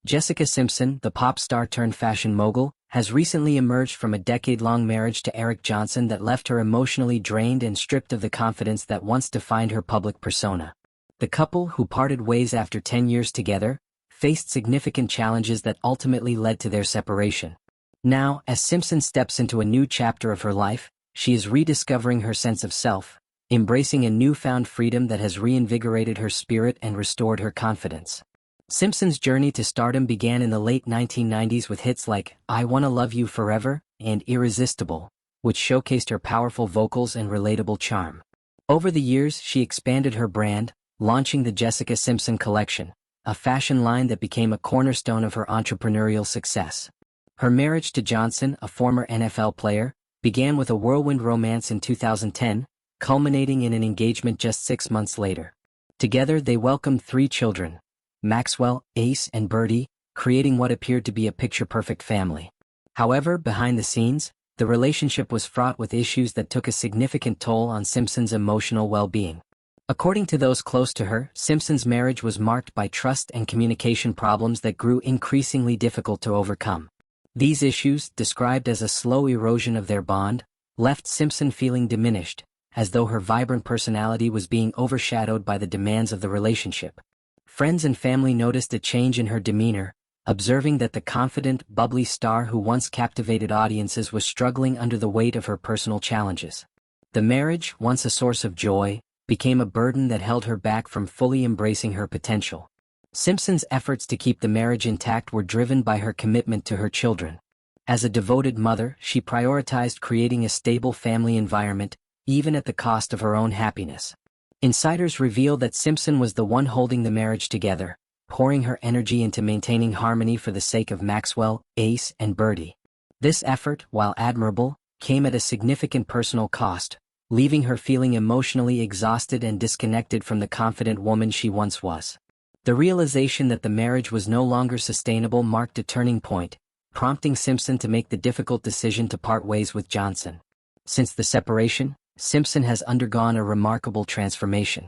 Jessica Simpson, the pop star turned fashion mogul, has recently emerged from a decade-long marriage to Eric Johnson that left her emotionally drained and stripped of the confidence that once defined her public persona. The couple, who parted ways after 10 years together, faced significant challenges that ultimately led to their separation. Now, as Simpson steps into a new chapter of her life, she is rediscovering her sense of self, embracing a newfound freedom that has reinvigorated her spirit and restored her confidence. Simpson's journey to stardom began in the late 1990s with hits like I Wanna Love You Forever and Irresistible, which showcased her powerful vocals and relatable charm. Over the years, she expanded her brand, launching the Jessica Simpson Collection, a fashion line that became a cornerstone of her entrepreneurial success. Her marriage to Johnson, a former NFL player, began with a whirlwind romance in 2010, culminating in an engagement just 6 months later. Together, they welcomed 3 children: Maxwell, Ace, and Birdie, creating what appeared to be a picture-perfect family. However, behind the scenes, the relationship was fraught with issues that took a significant toll on Simpson's emotional well-being. According to those close to her, Simpson's marriage was marked by trust and communication problems that grew increasingly difficult to overcome. These issues, described as a slow erosion of their bond, left Simpson feeling diminished, as though her vibrant personality was being overshadowed by the demands of the relationship. Friends and family noticed a change in her demeanor, observing that the confident, bubbly star who once captivated audiences was struggling under the weight of her personal challenges. The marriage, once a source of joy, became a burden that held her back from fully embracing her potential. Simpson's efforts to keep the marriage intact were driven by her commitment to her children. As a devoted mother, she prioritized creating a stable family environment, even at the cost of her own happiness. Insiders reveal that Simpson was the one holding the marriage together, pouring her energy into maintaining harmony for the sake of Maxwell, Ace, and Birdie. This effort, while admirable, came at a significant personal cost, leaving her feeling emotionally exhausted and disconnected from the confident woman she once was. The realization that the marriage was no longer sustainable marked a turning point, prompting Simpson to make the difficult decision to part ways with Johnson. Since the separation, Simpson has undergone a remarkable transformation.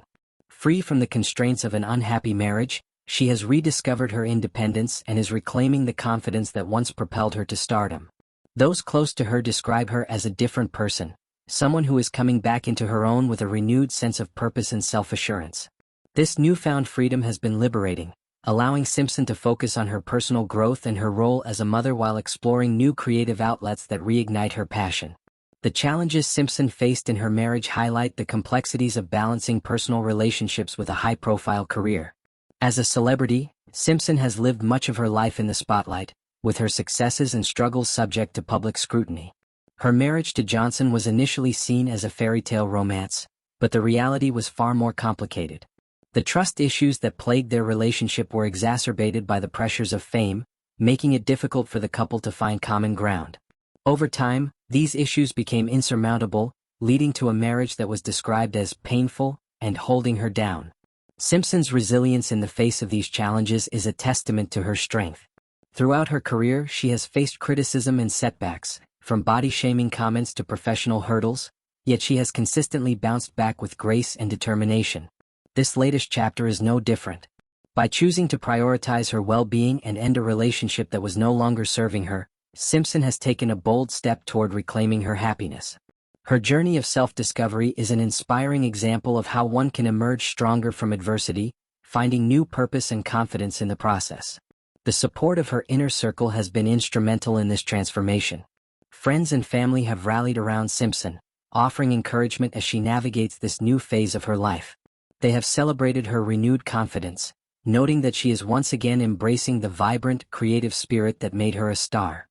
Free from the constraints of an unhappy marriage, she has rediscovered her independence and is reclaiming the confidence that once propelled her to stardom. Those close to her describe her as a different person, someone who is coming back into her own with a renewed sense of purpose and self-assurance. This newfound freedom has been liberating, allowing Simpson to focus on her personal growth and her role as a mother while exploring new creative outlets that reignite her passion. The challenges Simpson faced in her marriage highlight the complexities of balancing personal relationships with a high-profile career. As a celebrity, Simpson has lived much of her life in the spotlight, with her successes and struggles subject to public scrutiny. Her marriage to Johnson was initially seen as a fairy tale romance, but the reality was far more complicated. The trust issues that plagued their relationship were exacerbated by the pressures of fame, making it difficult for the couple to find common ground. Over time, these issues became insurmountable, leading to a marriage that was described as painful and holding her down. Simpson's resilience in the face of these challenges is a testament to her strength. Throughout her career, she has faced criticism and setbacks, from body-shaming comments to professional hurdles, yet she has consistently bounced back with grace and determination. This latest chapter is no different. By choosing to prioritize her well-being and end a relationship that was no longer serving her, Simpson has taken a bold step toward reclaiming her happiness. Her journey of self-discovery is an inspiring example of how one can emerge stronger from adversity, finding new purpose and confidence in the process. The support of her inner circle has been instrumental in this transformation. Friends and family have rallied around Simpson, offering encouragement as she navigates this new phase of her life. They have celebrated her renewed confidence, noting that she is once again embracing the vibrant, creative spirit that made her a star.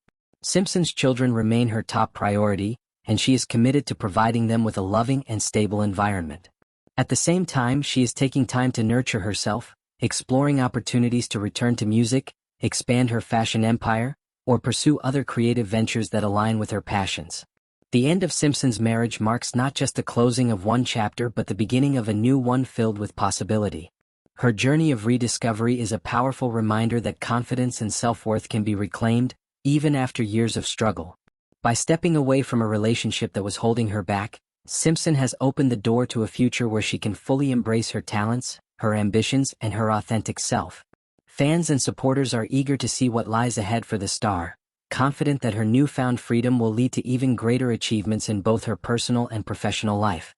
Simpson's children remain her top priority, and she is committed to providing them with a loving and stable environment. At the same time, she is taking time to nurture herself, exploring opportunities to return to music, expand her fashion empire, or pursue other creative ventures that align with her passions. The end of Simpson's marriage marks not just the closing of one chapter but the beginning of a new one filled with possibility. Her journey of rediscovery is a powerful reminder that confidence and self-worth can be reclaimed, even after years of struggle. By stepping away from a relationship that was holding her back, Simpson has opened the door to a future where she can fully embrace her talents, her ambitions, and her authentic self. Fans and supporters are eager to see what lies ahead for the star, confident that her newfound freedom will lead to even greater achievements in both her personal and professional life.